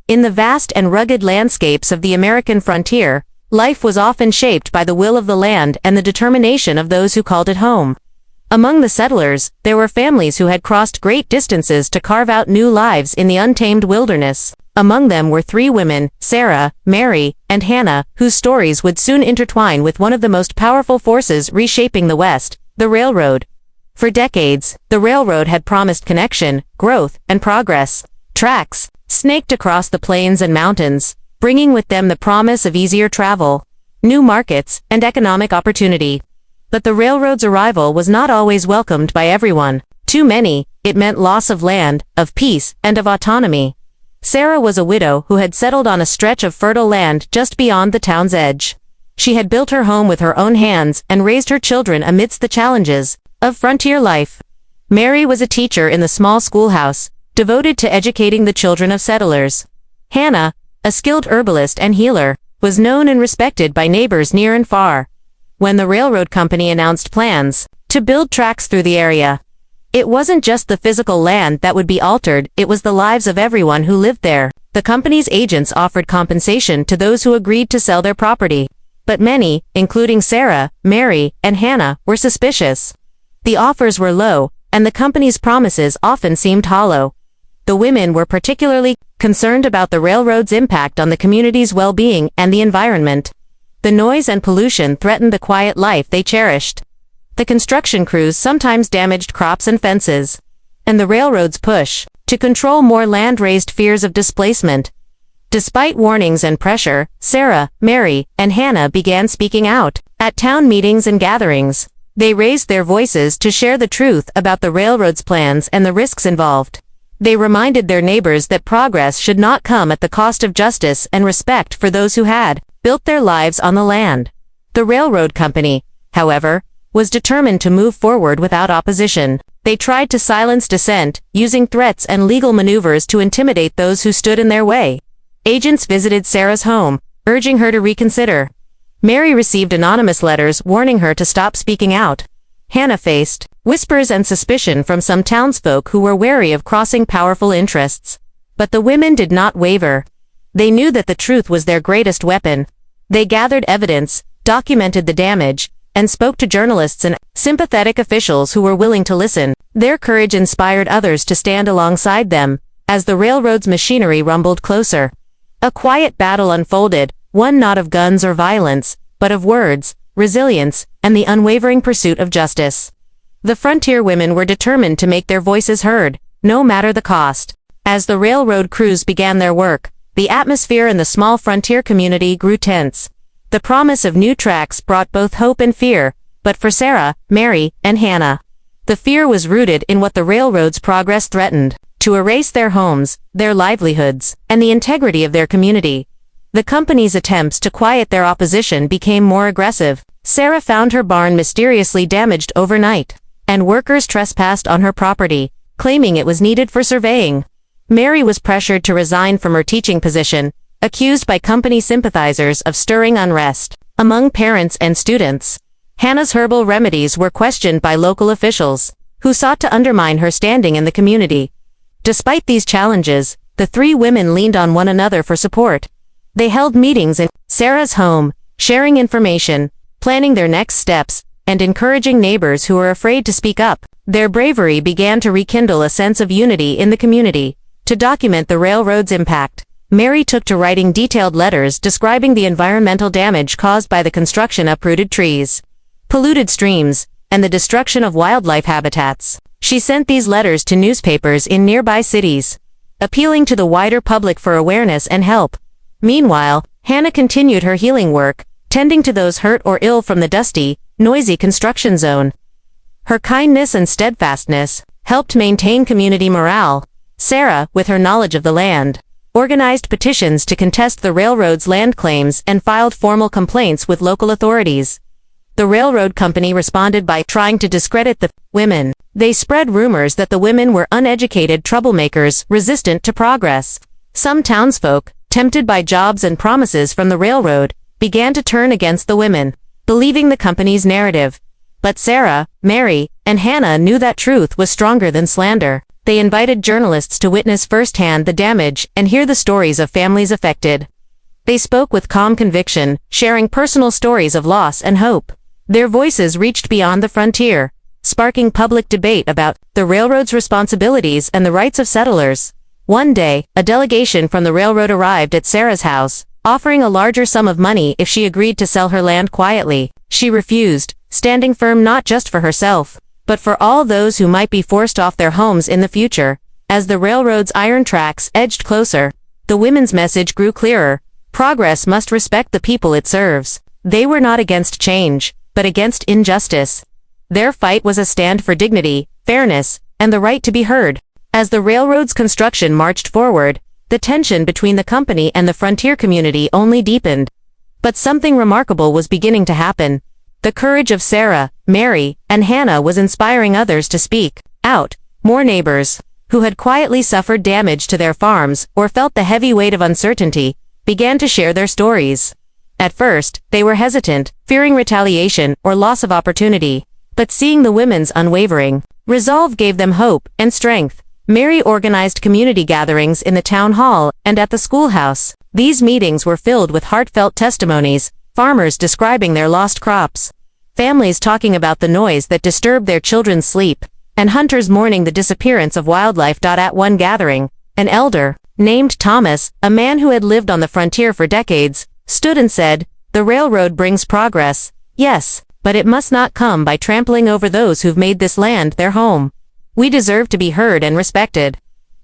In the vast and rugged landscapes of the American frontier, life was often shaped by the will of the land and the determination of those who called it home. Among the settlers, there were families who had crossed great distances to carve out new lives in the untamed wilderness. Among them were three women, Sarah, Mary, and Hannah, whose stories would soon intertwine with one of the most powerful forces reshaping the West, the railroad. For decades, the railroad had promised connection, growth, and progress. Tracks snaked across the plains and mountains, bringing with them the promise of easier travel, new markets, and economic opportunity. But the railroad's arrival was not always welcomed by everyone. To many, it meant loss of land, of peace, and of autonomy. Sarah was a widow who had settled on a stretch of fertile land just beyond the town's edge. She had built her home with her own hands and raised her children amidst the challenges of frontier life. Mary was a teacher in the small schoolhouse, devoted to educating the children of settlers. Hannah, a skilled herbalist and healer, was known and respected by neighbors near and far. When the railroad company announced plans to build tracks through the area, it wasn't just the physical land that would be altered, it was the lives of everyone who lived there. The company's agents offered compensation to those who agreed to sell their property. But many, including Sarah, Mary, and Hannah, were suspicious. The offers were low, and the company's promises often seemed hollow. The women were particularly concerned about the railroad's impact on the community's well-being and the environment. The noise and pollution threatened the quiet life they cherished. The construction crews sometimes damaged crops and fences. And the railroad's push to control more land raised fears of displacement. Despite warnings and pressure, Sarah, Mary, and Hannah began speaking out. At town meetings and gatherings, they raised their voices to share the truth about the railroad's plans and the risks involved. They reminded their neighbors that progress should not come at the cost of justice and respect for those who had built their lives on the land. The railroad company, however, was determined to move forward without opposition. They tried to silence dissent, using threats and legal maneuvers to intimidate those who stood in their way. Agents visited Sarah's home, urging her to reconsider. Mary received anonymous letters warning her to stop speaking out. Hannah faced whispers and suspicion from some townsfolk who were wary of crossing powerful interests. But the women did not waver. They knew that the truth was their greatest weapon. They gathered evidence, documented the damage, and spoke to journalists and sympathetic officials who were willing to listen. Their courage inspired others to stand alongside them, as the railroad's machinery rumbled closer. A quiet battle unfolded, one not of guns or violence, but of words, resilience, and the unwavering pursuit of justice. The frontier women were determined to make their voices heard, no matter the cost. As the railroad crews began their work, the atmosphere in the small frontier community grew tense. The promise of new tracks brought both hope and fear, but for Sarah, Mary, and Hannah, the fear was rooted in what the railroad's progress threatened: to erase their homes, their livelihoods, and the integrity of their community. The company's attempts to quiet their opposition became more aggressive. Sarah found her barn mysteriously damaged overnight, and workers trespassed on her property, claiming it was needed for surveying. Mary was pressured to resign from her teaching position, accused by company sympathizers of stirring unrest among parents and students. Hannah's herbal remedies were questioned by local officials, who sought to undermine her standing in the community. Despite these challenges, the three women leaned on one another for support. They held meetings in Sarah's home, sharing information, planning their next steps, and encouraging neighbors who were afraid to speak up. Their bravery began to rekindle a sense of unity in the community. To document the railroad's impact, Mary took to writing detailed letters describing the environmental damage caused by the construction uprooted trees, polluted streams, and the destruction of wildlife habitats. She sent these letters to newspapers in nearby cities, appealing to the wider public for awareness and help. Meanwhile, Hannah continued her healing work, tending to those hurt or ill from the dusty, noisy construction zone. Her kindness and steadfastness helped maintain community morale. Sarah, with her knowledge of the land, organized petitions to contest the railroad's land claims and filed formal complaints with local authorities. The railroad company responded by trying to discredit the women. They spread rumors that the women were uneducated troublemakers resistant to progress. Some townsfolk, tempted by jobs and promises from the railroad, began to turn against the women, believing the company's narrative. But Sarah, Mary, and Hannah knew that truth was stronger than slander. They invited journalists to witness firsthand the damage and hear the stories of families affected. They spoke with calm conviction, sharing personal stories of loss and hope. Their voices reached beyond the frontier, sparking public debate about the railroad's responsibilities and the rights of settlers. One day, a delegation from the railroad arrived at Sarah's house, offering a larger sum of money if she agreed to sell her land quietly. She refused, standing firm not just for herself, but for all those who might be forced off their homes in the future. As the railroad's iron tracks edged closer, the women's message grew clearer. Progress must respect the people it serves. They were not against change, but against injustice. Their fight was a stand for dignity, fairness, and the right to be heard. As the railroad's construction marched forward, the tension between the company and the frontier community only deepened. But something remarkable was beginning to happen. The courage of Sarah, Mary, and Hannah was inspiring others to speak out. More neighbors, who had quietly suffered damage to their farms or felt the heavy weight of uncertainty, began to share their stories. At first, they were hesitant, fearing retaliation or loss of opportunity. But seeing the women's unwavering resolve gave them hope and strength. Mary organized community gatherings in the town hall and at the schoolhouse. These meetings were filled with heartfelt testimonies, farmers describing their lost crops, families talking about the noise that disturbed their children's sleep, and hunters mourning the disappearance of wildlife. At one gathering, an elder, named Thomas, a man who had lived on the frontier for decades, stood and said, "The railroad brings progress, yes, but it must not come by trampling over those who've made this land their home. We deserve to be heard and respected."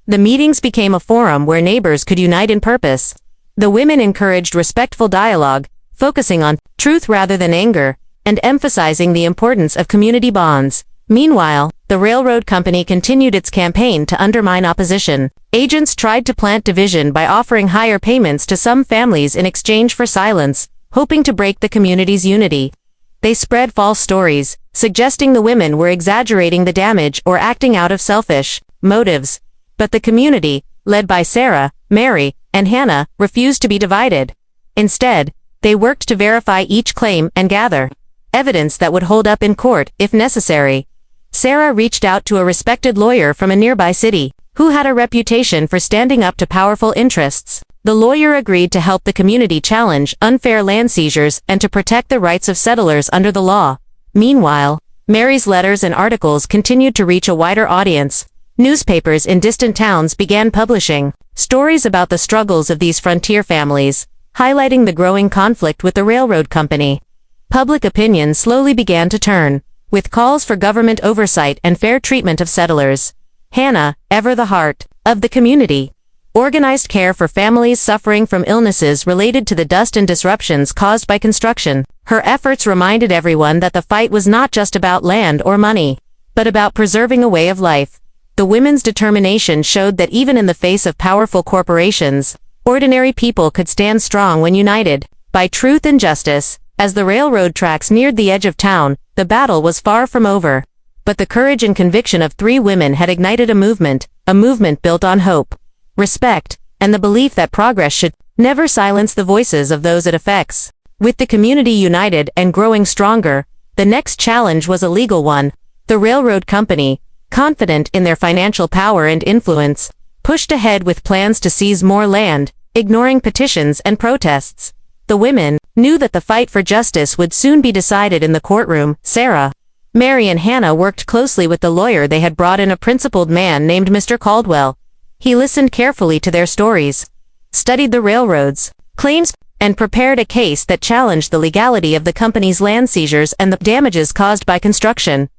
The meetings became a forum where neighbors could unite in purpose. The women encouraged respectful dialogue, focusing on truth rather than anger, and emphasizing the importance of community bonds. Meanwhile, the railroad company continued its campaign to undermine opposition. Agents tried to plant division by offering higher payments to some families in exchange for silence, hoping to break the community's unity. They spread false stories, suggesting the women were exaggerating the damage or acting out of selfish motives. But the community, led by Sarah, Mary, and Hannah, refused to be divided. Instead, they worked to verify each claim and gather evidence that would hold up in court if necessary. Sarah reached out to a respected lawyer from a nearby city, who had a reputation for standing up to powerful interests. The lawyer agreed to help the community challenge unfair land seizures and to protect the rights of settlers under the law. Meanwhile, Mary's letters and articles continued to reach a wider audience. Newspapers in distant towns began publishing stories about the struggles of these frontier families, highlighting the growing conflict with the railroad company. Public opinion slowly began to turn, with calls for government oversight and fair treatment of settlers. Hannah, ever the heart of the community, organized care for families suffering from illnesses related to the dust and disruptions caused by construction. Her efforts reminded everyone that the fight was not just about land or money, but about preserving a way of life. The women's determination showed that even in the face of powerful corporations, ordinary people could stand strong when united by truth and justice. As the railroad tracks neared the edge of town, the battle was far from over. But the courage and conviction of three women had ignited a movement built on hope, respect, and the belief that progress should never silence the voices of those it affects. With the community united and growing stronger, the next challenge was a legal one. The railroad company, confident in their financial power and influence, pushed ahead with plans to seize more land, ignoring petitions and protests. The women knew that the fight for justice would soon be decided in the courtroom. Sarah, Mary, and Hannah worked closely with the lawyer they had brought in, a principled man named Mr. Caldwell. He listened carefully to their stories, studied the railroad's claims, and prepared a case that challenged the legality of the company's land seizures and the damages caused by construction.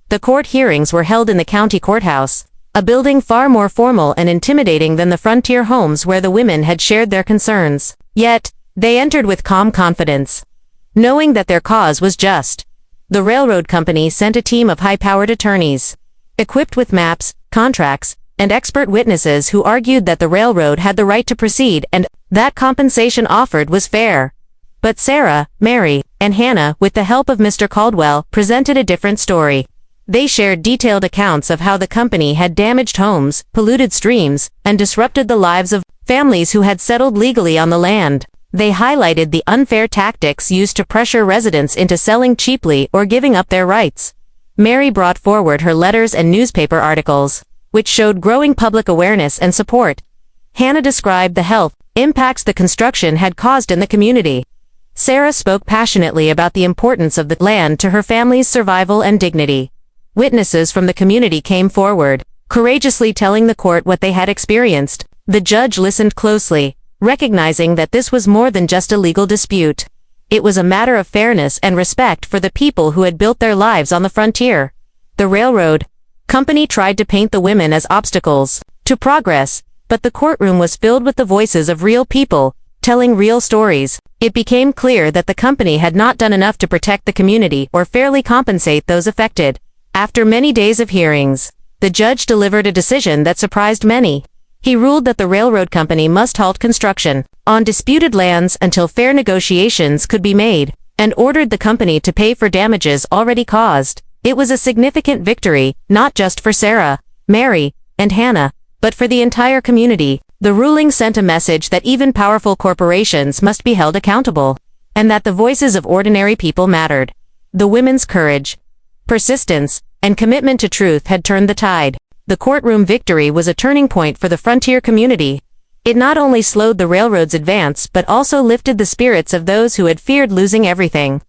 The court hearings were held in the county courthouse, a building far more formal and intimidating than the frontier homes where the women had shared their concerns. Yet, they entered with calm confidence, knowing that their cause was just. The railroad company sent a team of high-powered attorneys, equipped with maps, contracts, and expert witnesses who argued that the railroad had the right to proceed and that compensation offered was fair. But Sarah, Mary, and Hannah, with the help of Mr. Caldwell, presented a different story. They shared detailed accounts of how the company had damaged homes, polluted streams, and disrupted the lives of families who had settled legally on the land. They highlighted the unfair tactics used to pressure residents into selling cheaply or giving up their rights. Mary brought forward her letters and newspaper articles, which showed growing public awareness and support. Hannah described the health impacts the construction had caused in the community. Sarah spoke passionately about the importance of the land to her family's survival and dignity. Witnesses from the community came forward, courageously telling the court what they had experienced. The judge listened closely, recognizing that this was more than just a legal dispute. It was a matter of fairness and respect for the people who had built their lives on the frontier. The railroad company tried to paint the women as obstacles to progress, but the courtroom was filled with the voices of real people, telling real stories. It became clear that the company had not done enough to protect the community or fairly compensate those affected. After many days of hearings, the judge delivered a decision that surprised many. He ruled that the railroad company must halt construction on disputed lands until fair negotiations could be made, and ordered the company to pay for damages already caused. It was a significant victory, not just for Sarah, Mary, and Hannah, but for the entire community. The ruling sent a message that even powerful corporations must be held accountable, and that the voices of ordinary people mattered. The women's courage, persistence, and commitment to truth had turned the tide. The courtroom victory was a turning point for the frontier community. It not only slowed the railroad's advance but also lifted the spirits of those who had feared losing everything.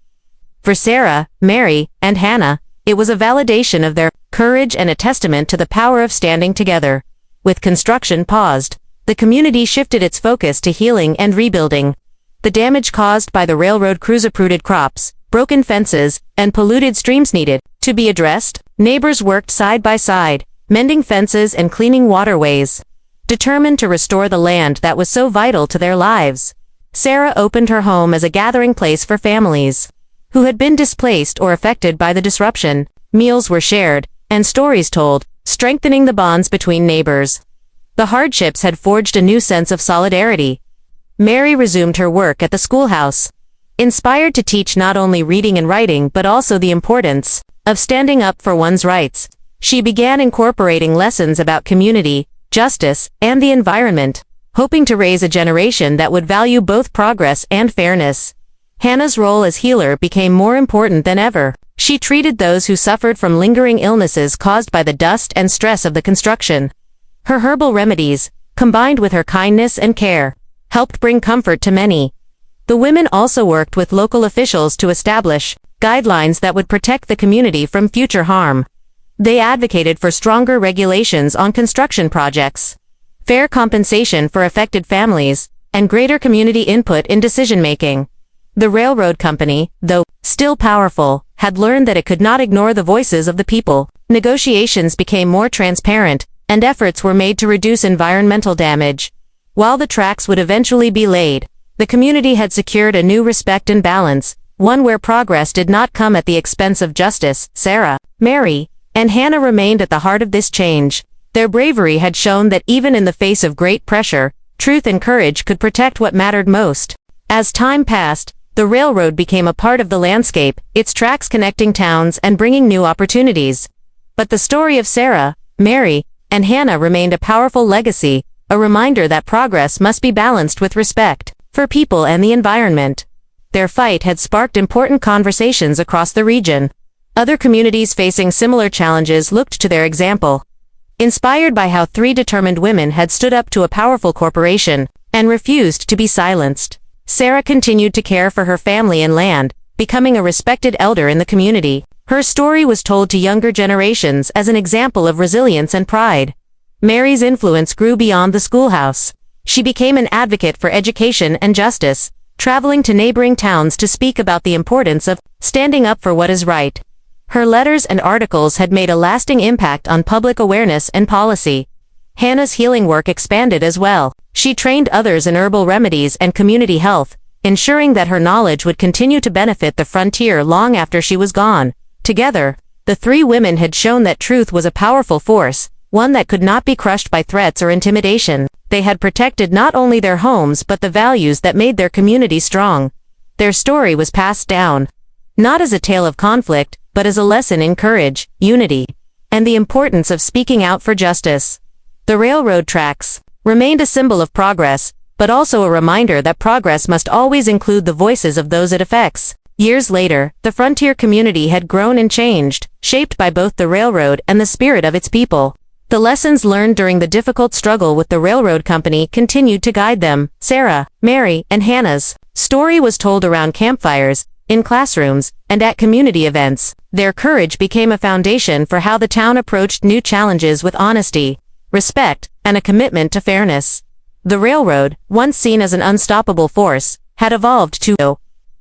For Sarah, Mary, and Hannah, it was a validation of their courage and a testament to the power of standing together. With construction paused, the community shifted its focus to healing and rebuilding. The damage caused by the railroad crews uprooted crops, broken fences, and polluted streams needed to be addressed. Neighbors worked side by side, mending fences and cleaning waterways, determined to restore the land that was so vital to their lives. Sarah opened her home as a gathering place for families who had been displaced or affected by the disruption. Meals were shared, and stories told, strengthening the bonds between neighbors. The hardships had forged a new sense of solidarity. Mary resumed her work at the schoolhouse, inspired to teach not only reading and writing but also the importance of standing up for one's rights. She began incorporating lessons about community, justice, and the environment, hoping to raise a generation that would value both progress and fairness. Hannah's role as healer became more important than ever. She treated those who suffered from lingering illnesses caused by the dust and stress of the construction. Her herbal remedies, combined with her kindness and care, helped bring comfort to many. The women also worked with local officials to establish guidelines that would protect the community from future harm. They advocated for stronger regulations on construction projects, fair compensation for affected families, and greater community input in decision-making. The railroad company, though still powerful, had learned that it could not ignore the voices of the people. Negotiations became more transparent, and efforts were made to reduce environmental damage. While the tracks would eventually be laid, the community had secured a new respect and balance, one where progress did not come at the expense of justice. Sarah, Mary, and Hannah remained at the heart of this change. Their bravery had shown that even in the face of great pressure, truth and courage could protect what mattered most. As time passed, the railroad became a part of the landscape, its tracks connecting towns and bringing new opportunities. But the story of Sarah, Mary, and Hannah remained a powerful legacy, a reminder that progress must be balanced with respect for people and the environment. Their fight had sparked important conversations across the region. Other communities facing similar challenges looked to their example. Inspired by how three determined women had stood up to a powerful corporation and refused to be silenced, Sarah continued to care for her family and land, becoming a respected elder in the community. Her story was told to younger generations as an example of resilience and pride. Mary's influence grew beyond the schoolhouse. She became an advocate for education and justice, traveling to neighboring towns to speak about the importance of standing up for what is right. Her letters and articles had made a lasting impact on public awareness and policy. Hannah's healing work expanded as well. She trained others in herbal remedies and community health, ensuring that her knowledge would continue to benefit the frontier long after she was gone. Together, the three women had shown that truth was a powerful force, one that could not be crushed by threats or intimidation. They had protected not only their homes but the values that made their community strong. Their story was passed down, not as a tale of conflict, but as a lesson in courage, unity, and the importance of speaking out for justice. The railroad tracks remained a symbol of progress, but also a reminder that progress must always include the voices of those it affects. Years later, the frontier community had grown and changed, shaped by both the railroad and the spirit of its people. The lessons learned during the difficult struggle with the railroad company continued to guide them. Sarah, Mary, and Hannah's story was told around campfires, in classrooms, and at community events. Their courage became a foundation for how the town approached new challenges with honesty, respect, and a commitment to fairness. The railroad, once seen as an unstoppable force, had evolved to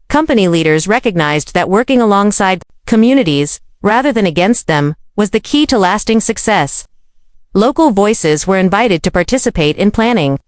company leaders recognized that working alongside communities, rather than against them, was the key to lasting success. Local voices were invited to participate in planning,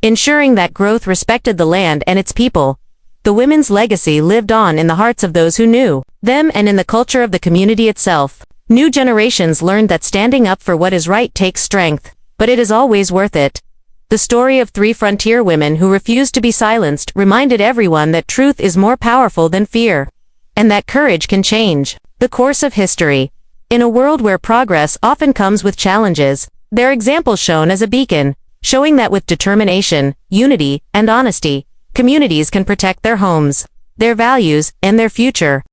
ensuring that growth respected the land and its people. The women's legacy lived on in the hearts of those who knew them and in the culture of the community itself. New generations learned that standing up for what is right takes strength, but it is always worth it. The story of 3 frontier women who refused to be silenced reminded everyone that truth is more powerful than fear, and that courage can change the course of history. In a world where progress often comes with challenges, their example shone as a beacon, showing that with determination, unity, and honesty, communities can protect their homes, their values, and their future.